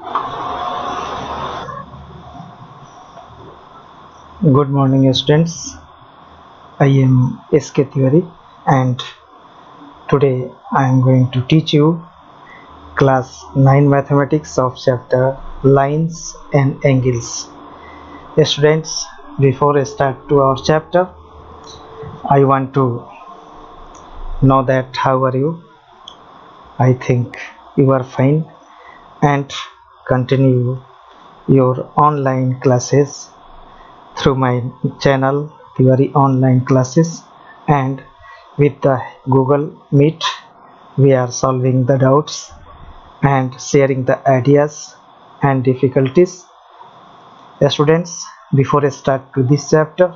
Good morning, students. I am SK Theory, and today I am going to teach you class 9 mathematics of chapter lines and angles. Students, before I start to our chapter, I want to know that how are you? I think you are fine and continue your online classes through my channel Theory Online Classes, and with the Google Meet we are solving the doubts and sharing the ideas and difficulties. Students, before I start to this chapter,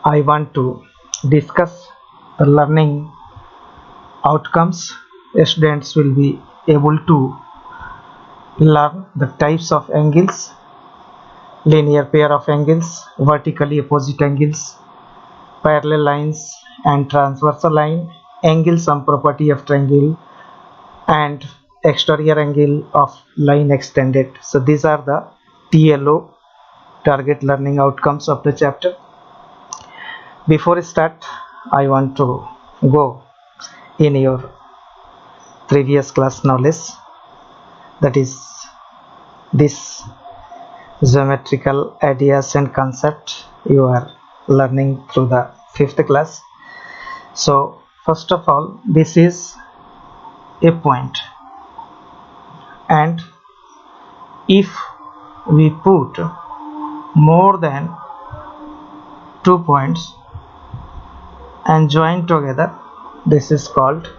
I want to discuss the learning outcomes. Students will be able to learn the types of angles, linear pair of angles, vertically opposite angles, parallel lines and transversal line, angle sum property of triangle, and exterior angle of line extended. So these are the TLO, target learning outcomes of the chapter. Before I start, I want to go in your previous class knowledge, that is this geometrical ideas and concept you are learning through the 5th class. So first of all, this is a point, and if we put more than 2 points and join together, this is called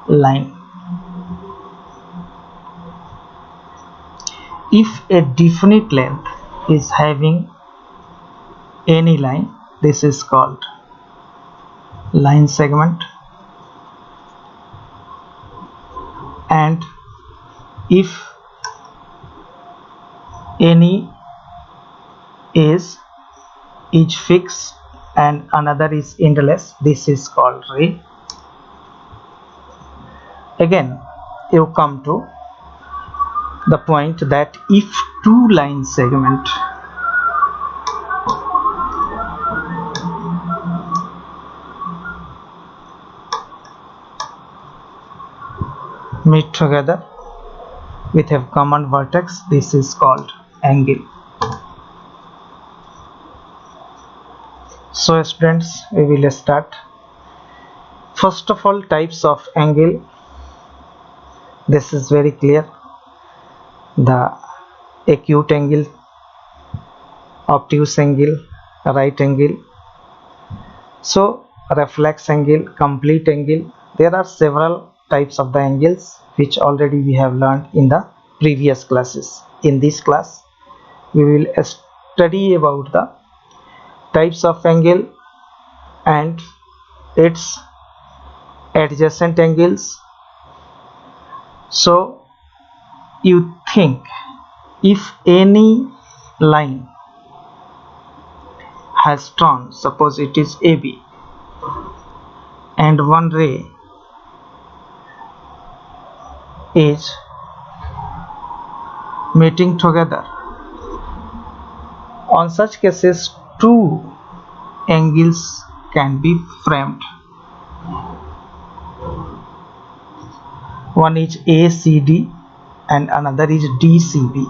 line. If a definite length is having any line, this is called line segment, and if any is fixed and another is endless, this is called ray. Again, you come to the point that if two line segment meet together with a common vertex, this is called angle. So students, we will start. First of all, types of angle. This is very clear: the acute angle, obtuse angle, right angle, so reflex angle, complete angle. There are several types of the angles which already we have learned in the previous classes. In this class we will study about the types of angle and its adjacent angles. So you think, if any line has drawn, suppose it is AB, and one ray is meeting together, on such cases two angles can be framed. One is ACD and another is DCB.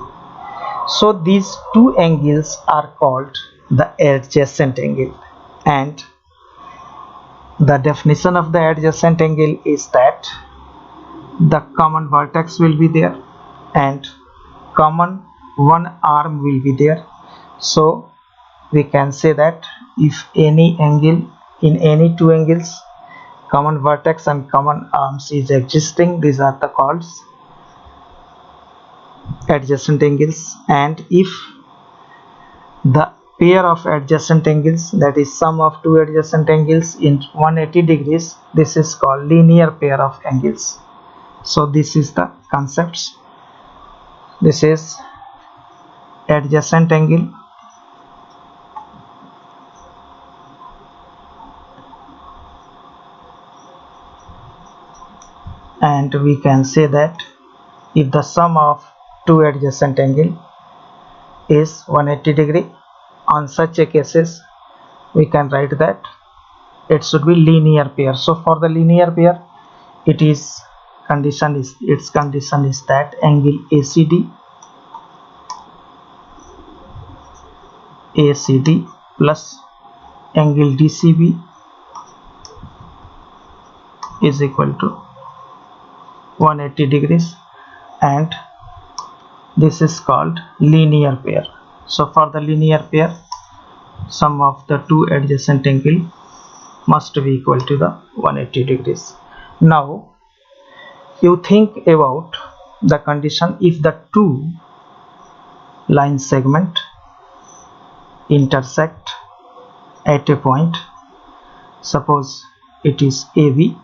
So these two angles are called the adjacent angle, and the definition of the adjacent angle is that the common vertex will be there and common one arm will be there. So we can say that if any angle, in any two angles, common vertex and common arms is existing, these are the called adjacent angles. And if the pair of adjacent angles, that is sum of two adjacent angles in 180 degrees, this is called linear pair of angles. So this is the concepts. This is adjacent angle, and we can say that if the sum of two adjacent angle is 180 degree. On such a cases we can write that it should be linear pair. So for the linear pair, its condition is that angle ACD plus angle DCB is equal to 180 degrees, and this is called linear pair. So for the linear pair, sum of the two adjacent angle must be equal to the 180 degrees. Now you think about the condition if the two line segment intersect at a point. Suppose it is AB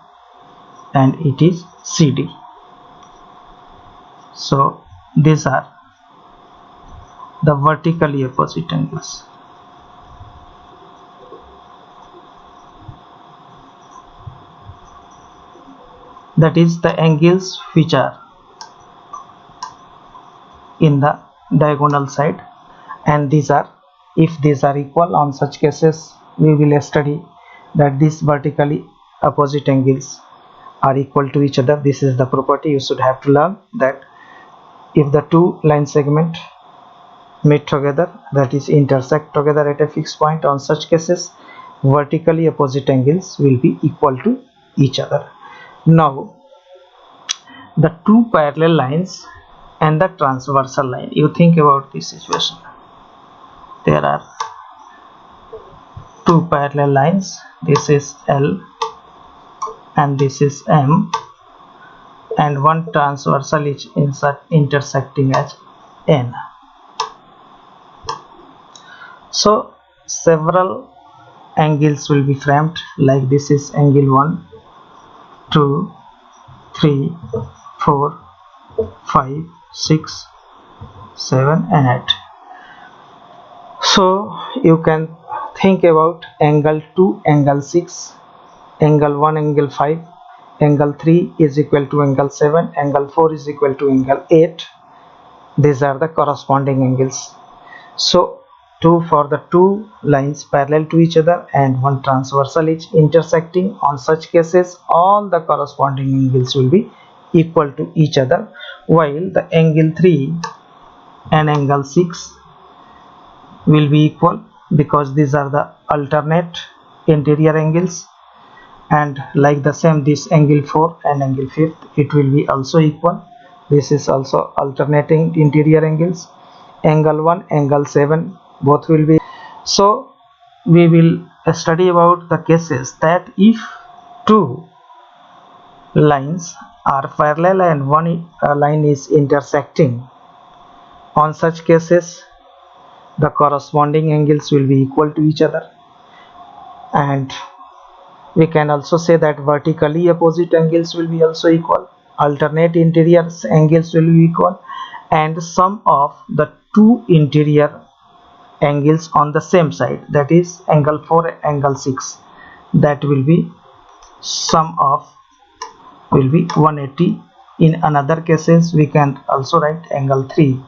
and it is CD. So these are the vertically opposite angles. That is the angles which are in the diagonal side, and these are, if these are equal, on such cases we will study that these vertically opposite angles are equal to each other. This is the property you should have to learn, that if the two line segment meet together, that is intersect together at a fixed point, on such cases vertically opposite angles will be equal to each other. Now the two parallel lines and the transversal line, you think about this situation. There are two parallel lines, this is L and this is M, and one transversal is intersecting as N. So several angles will be framed, like this is angle 1, 2, 3, 4, 5, 6, 7 and 8. So you can think about angle 2, angle 6, angle 1, angle 5, angle 3 is equal to angle 7, angle 4 is equal to angle 8. These are the corresponding angles. So for the two lines parallel to each other and one transversal is intersecting, on such cases all the corresponding angles will be equal to each other, while the angle 3 and angle 6 will be equal because these are the alternate interior angles, and like the same this angle 4 and angle 5, it will be also equal. This is also alternating interior angles. Angle 1, angle 7, both will be. So we will study about the cases that if two lines are parallel and one line is intersecting, on such cases the corresponding angles will be equal to each other. And we can also say that vertically opposite angles will be also equal, alternate interior angles will be equal, and sum of the two interior angles on the same side, that is angle 4, angle 6, that will be sum of will be 180. In another cases we can also write angle 3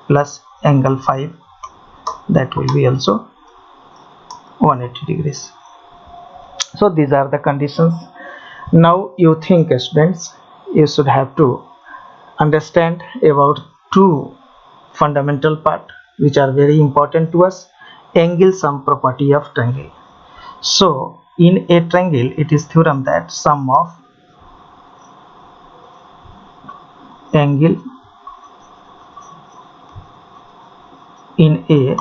plus angle 5, that will be also 180 degrees. So these are the conditions. Now you think, students, you should have to understand about two fundamental part which are very important to us: angle sum property of triangle. So in a triangle it is theorem that sum of angle in a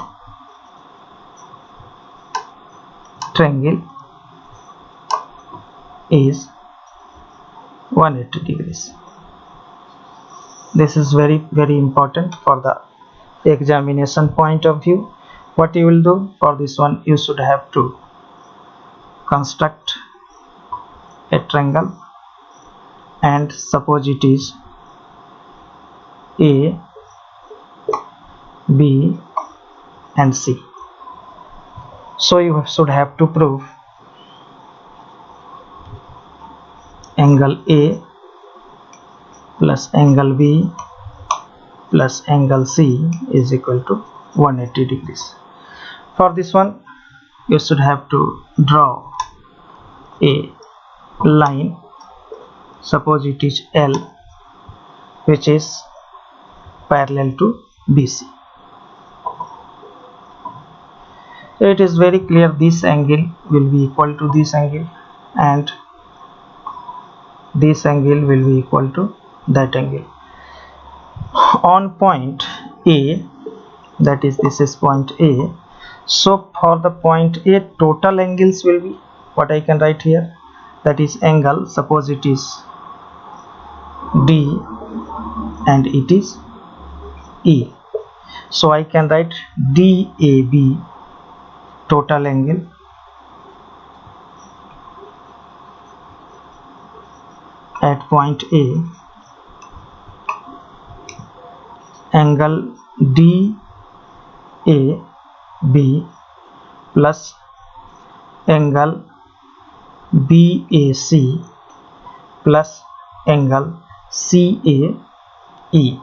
triangle is 180 degrees. This is very important for the examination point of view. What you will do for this one, you should have to construct a triangle, and suppose it is A, B and C. So you should have to prove angle A plus angle B plus angle C is equal to 180 degrees. For this one, you should have to draw a line, suppose it is L, which is parallel to BC. It is very clear this angle will be equal to this angle, and this angle will be equal to that angle. On point A, that is, this is point A, so for the point A, total angles will be what I can write here, that is angle, suppose it is D and it is E, so I can write DAB, total angle, at point A, angle DAB plus angle BAC plus angle CAE,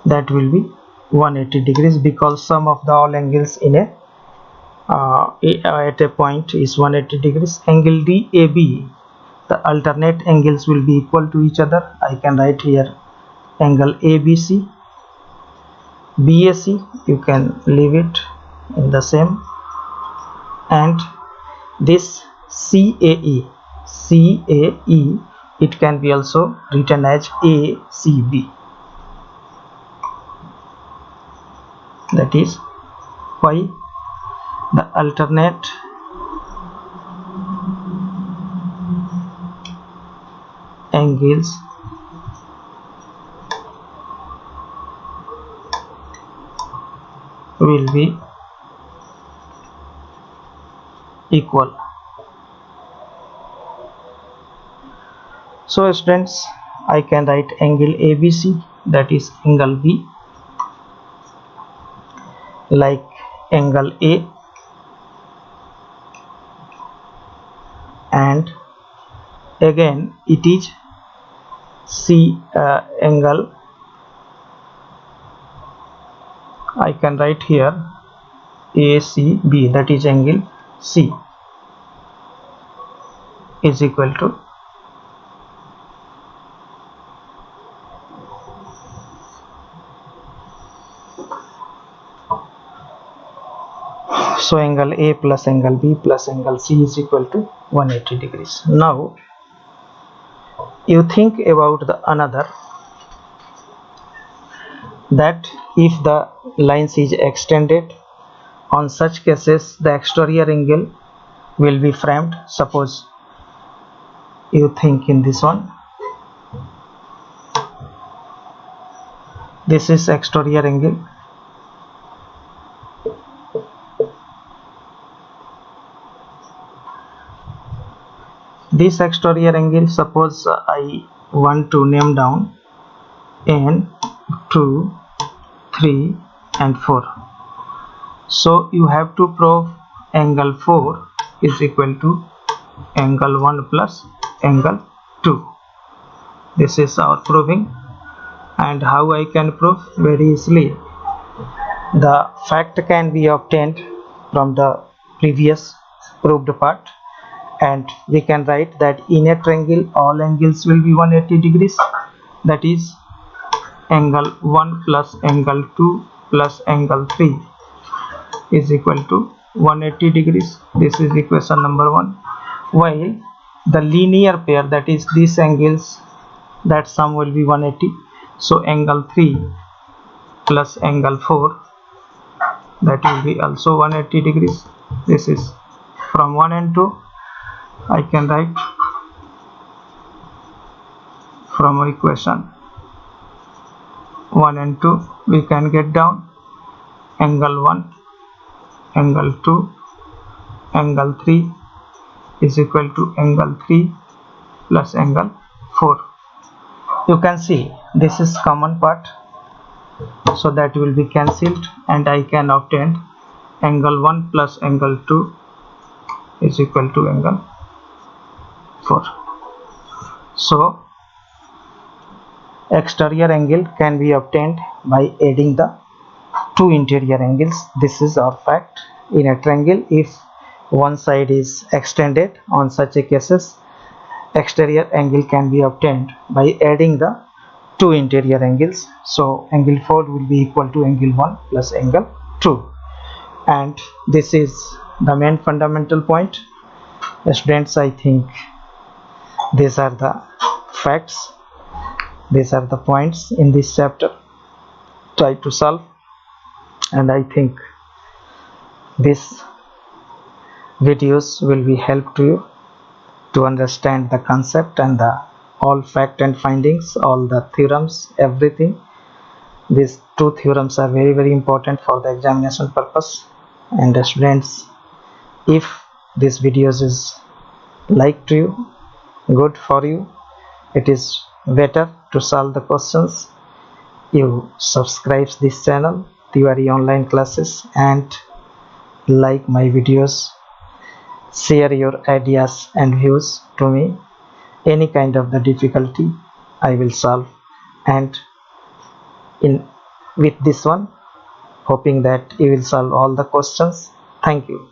that will be 180 degrees, because sum of the all angles in a at a point is 180 degrees. Angle DAB, the alternate angles will be equal to each other. I can write here angle ABC, BAC, you can leave it in the same, and this CAE, it can be also written as ACB. That is why the alternate angles will be equal. So students, I can write angle ABC, that is angle B, like angle A, and again it is angle, I can write here ACB, that is angle C, is equal to so angle A plus angle B plus angle C is equal to 180 degrees. Now you think about the another, that if the lines is extended, on such cases the exterior angle will be framed. Suppose you think in this one, this is exterior angle, this exterior angle, suppose I want to name down N, 2, 3 and 4. So you have to prove angle 4 is equal to angle 1 plus angle 2. This is our proving. And how I can prove? Very easily. The fact can be obtained from the previous proved part, and we can write that in a triangle all angles will be 180 degrees, that is angle 1 plus angle 2 plus angle 3 is equal to 180 degrees. This is equation number 1. While the linear pair, that is these angles, that sum will be 180, so angle 3 plus angle 4, that will be also 180 degrees. This is from 1 and 2. I can write from equation 1 and 2, we can get down angle 1, angle 2, angle 3 is equal to angle 3 plus angle 4. You can see this is common part, so that will be cancelled, and I can obtain angle 1 plus angle 2 is equal to angle 4. So exterior angle can be obtained by adding the two interior angles. This is our fact. In a triangle, if one side is extended, on such a cases exterior angle can be obtained by adding the two interior angles. So angle 4 will be equal to angle 1 plus angle 2, and this is the main fundamental point. Students, I think these are the facts, these are the points in this chapter. Try to solve, and I think these videos will be help to you to understand the concept and the all fact and findings, all the theorems, everything. These two theorems are very important for the examination purpose. And students, if this videos is like to you, good for you, it is better to solve the questions, you subscribe this channel Tiwari online classes and like my videos, share your ideas and views to me. Any kind of the difficulty I will solve, and in with this one hoping that you will solve all the questions. Thank you.